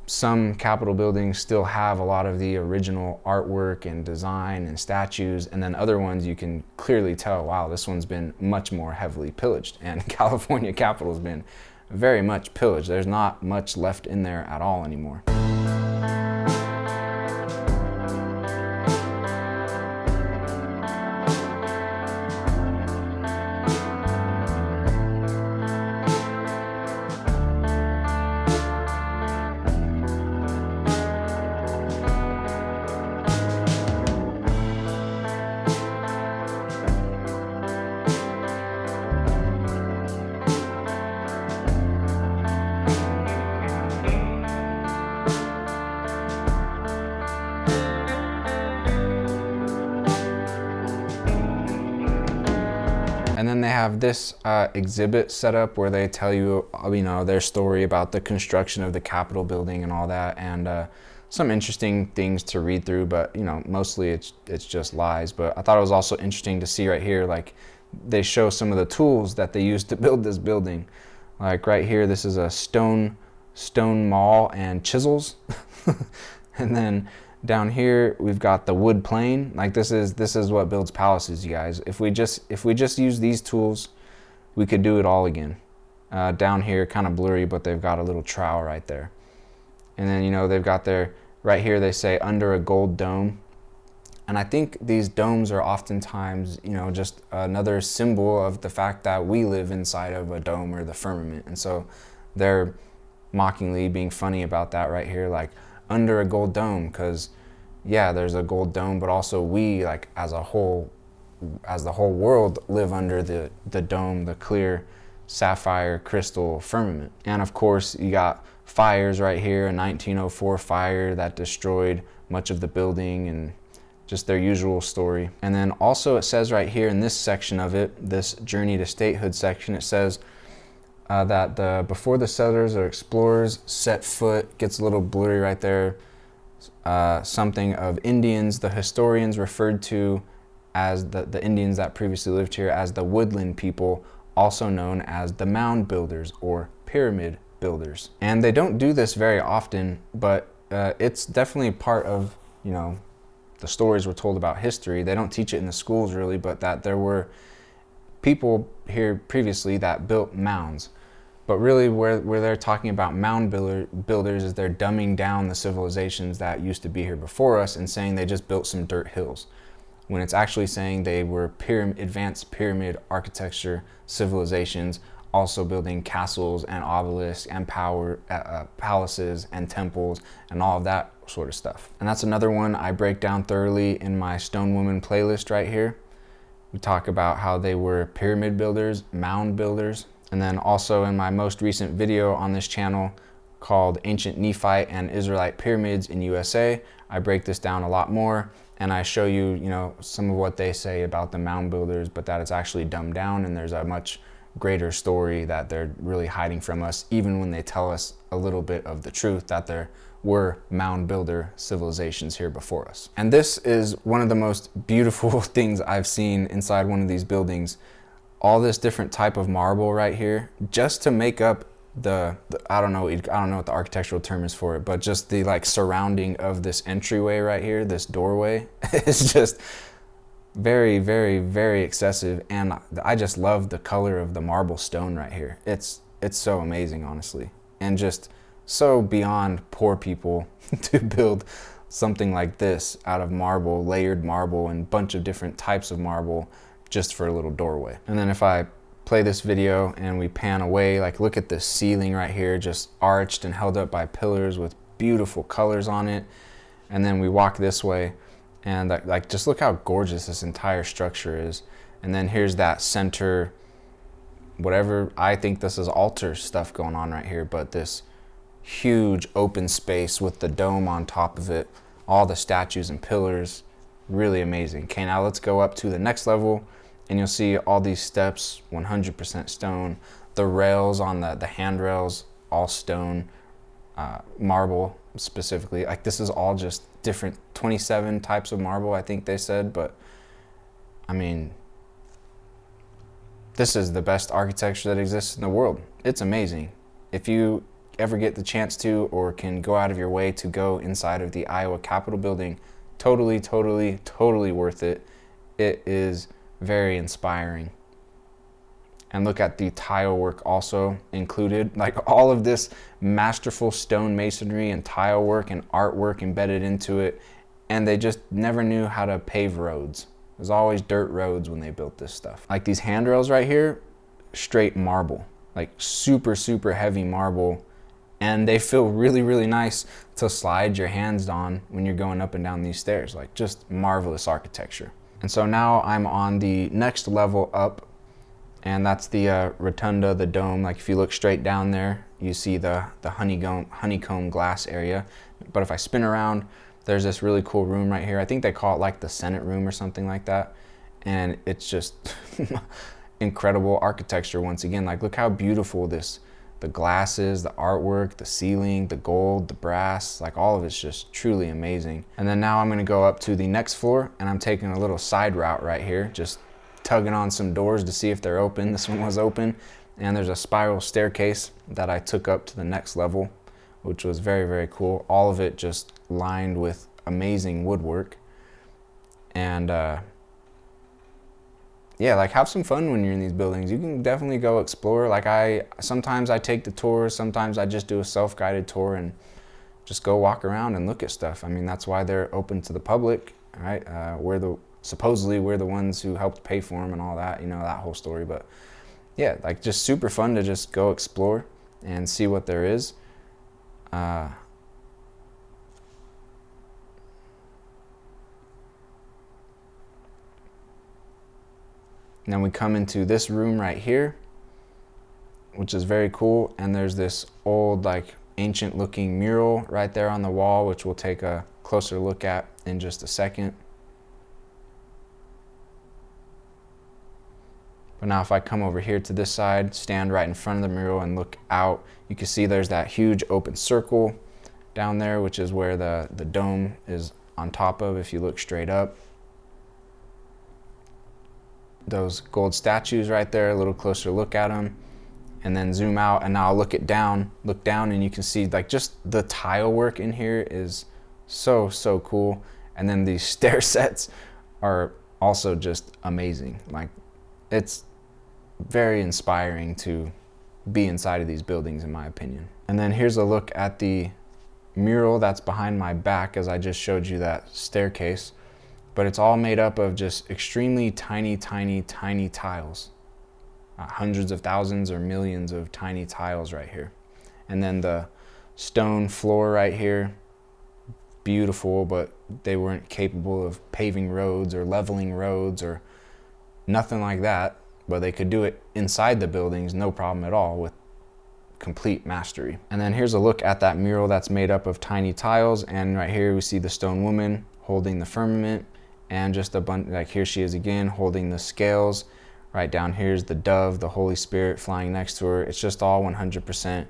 A: some Capitol buildings still have a lot of the original artwork and design and statues, and then other ones you can clearly tell, wow, this one's been much more heavily pillaged. And California Capitol's been very much pillaged. There's not much left in there at all anymore. And then they have this exhibit set up where they tell you, their story about the construction of the Capitol building and all that, and some interesting things to read through, but mostly it's just lies. But I thought it was also interesting to see right here, like, they show some of the tools that they used to build this building. Like right here, this is a stone maul and chisels. And then down here we've got the wood plane. Like, this is what builds palaces, you guys. If we just use these tools, we could do it all again. Down here, kind of blurry, but they've got a little trowel right there. And then they've got right here they say under a gold dome. And I think these domes are oftentimes just another symbol of the fact that we live inside of a dome or the firmament. And so they're mockingly being funny about that right here, like, under a gold dome, because yeah, there's a gold dome, but also we, like, as the whole world, live under the dome, the clear sapphire crystal firmament. And of course you got fires right here, a 1904 fire that destroyed much of the building, and just their usual story. And then also it says right here in this section of it, this Journey to Statehood section, it says that before the settlers or explorers set foot, gets a little blurry right there, something of Indians, the historians referred to as the Indians that previously lived here as the woodland people, also known as the mound builders or pyramid builders. And they don't do this very often, but it's definitely part of the stories we're told about history. They don't teach it in the schools really, but that there were people here previously that built mounds. But really where they're talking about mound builders is they're dumbing down the civilizations that used to be here before us and saying they just built some dirt hills, when it's actually saying they were advanced pyramid architecture civilizations, also building castles and obelisks and palaces and temples and all of that sort of stuff. And that's another one I break down thoroughly in my Stone Woman playlist right here. We talk about how they were pyramid builders, mound builders. And then also in my most recent video on this channel called Ancient Nephite and Israelite Pyramids in USA, I break this down a lot more, and I show you, some of what they say about the mound builders, but that it's actually dumbed down, and there's a much greater story that they're really hiding from us, even when they tell us a little bit of the truth that there were mound builder civilizations here before us. And this is one of the most beautiful things I've seen inside one of these buildings. All this different type of marble right here, just to make up the I don't know what the architectural term is for it, but just the like surrounding of this entryway right here, this doorway, is just very, very, very excessive. And I just love the color of the marble stone right here. It's so amazing, honestly. And just so beyond poor people to build something like this out of marble, layered marble, and a bunch of different types of marble just for a little doorway. And then if I play this video and we pan away, like look at this ceiling right here, just arched and held up by pillars with beautiful colors on it. And then we walk this way and like just look how gorgeous this entire structure is. And then here's that center, whatever, I think this is altar stuff going on right here, but this huge open space with the dome on top of it, all the statues and pillars, really amazing. Okay, now let's go up to the next level and you'll see all these steps, 100% stone. The rails on the handrails, all stone, marble specifically. Like this is all just different 27 types of marble, I think they said, but I mean, this is the best architecture that exists in the world. It's amazing. If you ever get the chance to, or can go out of your way to go inside of the Iowa Capitol building, totally, totally, totally worth it. It is very inspiring. And look at the tile work also included, like all of this masterful stone masonry and tile work and artwork embedded into it. And they just never knew how to pave roads. There's always dirt roads when they built this stuff. Like these handrails right here, straight marble, like super, super heavy marble. And they feel really, really nice to slide your hands on when you're going up and down these stairs. Like just marvelous architecture. And so now I'm on the next level up, and that's the rotunda, the dome. Like if you look straight down there, you see the honeycomb glass area. But if I spin around, there's this really cool room right here. I think they call it like the Senate room or something like that. And it's just incredible architecture once again. Like look how beautiful the glasses, the artwork, the ceiling, the gold, the brass, like all of it's just truly amazing. And then now I'm gonna go up to the next floor, and I'm taking a little side route right here, just tugging on some doors to see if they're open. This one was open, and there's a spiral staircase that I took up to the next level, which was very, very cool. All of it just lined with amazing woodwork. And yeah, like have some fun when you're in these buildings. You can definitely go explore. Like sometimes I take the tours, sometimes I just do a self-guided tour and just go walk around and look at stuff. I mean, that's why they're open to the public, right? Supposedly we're the ones who helped pay for them and all that, you know, that whole story. But yeah, like just super fun to just go explore and see what there is. And then we come into this room right here, which is very cool. And there's this old, like ancient looking mural right there on the wall, which we'll take a closer look at in just a second. But now if I come over here to this side, stand right in front of the mural and look out, you can see there's that huge open circle down there, which is where the dome is on top of if you look straight up. Those gold statues right there, a little closer look at them, and then zoom out, and now I'll look down and you can see like just the tile work in here is so, so cool. And then these stair sets are also just amazing. Like it's very inspiring to be inside of these buildings, in my opinion. And then here's a look at the mural that's behind my back, as I just showed you that staircase. But it's all made up of just extremely tiny, tiny, tiny tiles. Hundreds of thousands or millions of tiny tiles right here. And then the stone floor right here, beautiful, but they weren't capable of paving roads or leveling roads or nothing like that. But they could do it inside the buildings, no problem at all, with complete mastery. And then here's a look at that mural that's made up of tiny tiles. And right here we see the stone woman holding the firmament. And just a bunch, like here she is again holding the scales. Right down here's the dove, the Holy Spirit flying next to her. It's just all 100%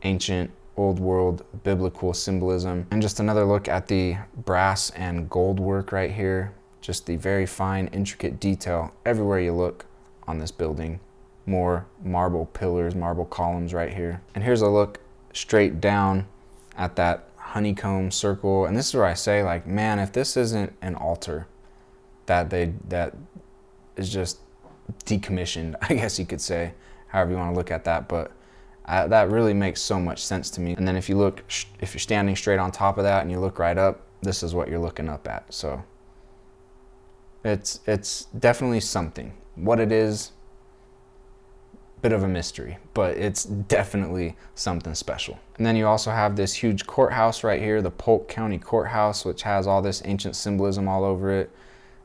A: ancient, old world, biblical symbolism. And just another look at the brass and gold work right here. Just the very fine, intricate detail everywhere you look on this building. More marble pillars, marble columns right here. And here's a look straight down at that honeycomb circle. And this is where I say, like, man, if this isn't an altar that is just decommissioned, I guess you could say, however you want to look at that. But That really makes so much sense to me. And then if you're standing straight on top of that and you look right up, this is what you're looking up at. So it's definitely something. What it is, bit of a mystery, but it's definitely something special. And then you also have this huge courthouse right here, the Polk County Courthouse, which has all this ancient symbolism all over it.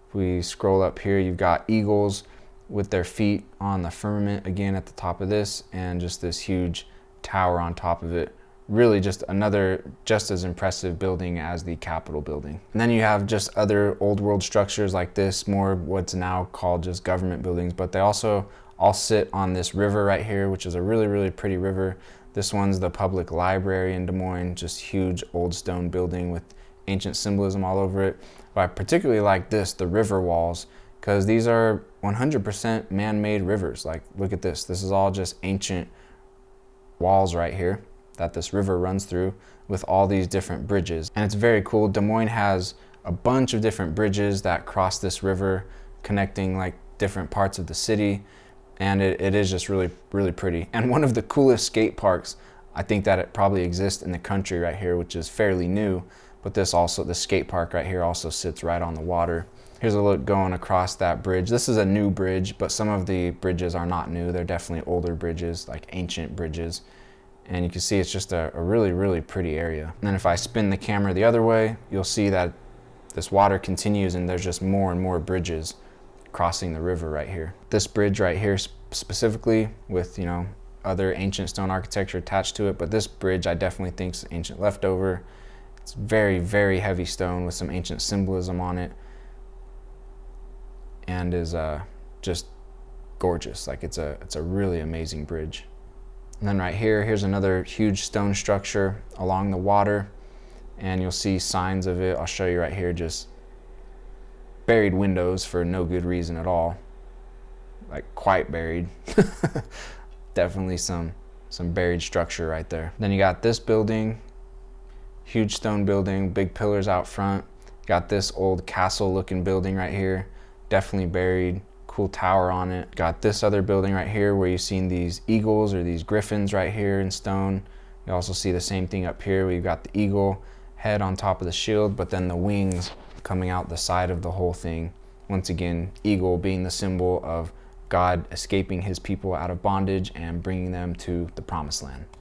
A: If we scroll up here, you've got eagles with their feet on the firmament again at the top of this, and just this huge tower on top of it. Really just another just as impressive building as the Capitol building. And then you have just other old world structures like this, more what's now called just government buildings, but they also all sit on this river right here, which is a really, really pretty river. This one's the public library in Des Moines, just huge old stone building with ancient symbolism all over it. But I particularly like this, the river walls, because these are 100% man-made rivers. Like, look at this. This is all just ancient walls right here that this river runs through with all these different bridges. And it's very cool. Des Moines has a bunch of different bridges that cross this river, connecting like different parts of the city. And it is just really, really pretty. And one of the coolest skate parks, I think that it probably exists in the country right here, which is fairly new. But the skate park right here also sits right on the water. Here's a look going across that bridge. This is a new bridge, but some of the bridges are not new. They're definitely older bridges, like ancient bridges. And you can see it's just a really, really pretty area. And then if I spin the camera the other way, you'll see that this water continues and there's just more and more bridges crossing the river right here. This bridge right here specifically with, you know, other ancient stone architecture attached to it, but this bridge I definitely think is ancient leftover. It's very, very heavy stone with some ancient symbolism on it, and is just gorgeous. Like it's a really amazing bridge. And then right here, here's another huge stone structure along the water, and you'll see signs of it. I'll show you right here, just buried windows for no good reason at all. Like quite buried. Definitely some buried structure right there. Then you got this building, huge stone building, big pillars out front. Got this old castle looking building right here, definitely buried. Cool tower on it. Got this other building right here where you've seen these eagles or these griffins right here in stone. You also see the same thing up here where you've got the eagle head on top of the shield, but then the wings coming out the side of the whole thing. Once again, eagle being the symbol of God escaping his people out of bondage and bringing them to the promised land.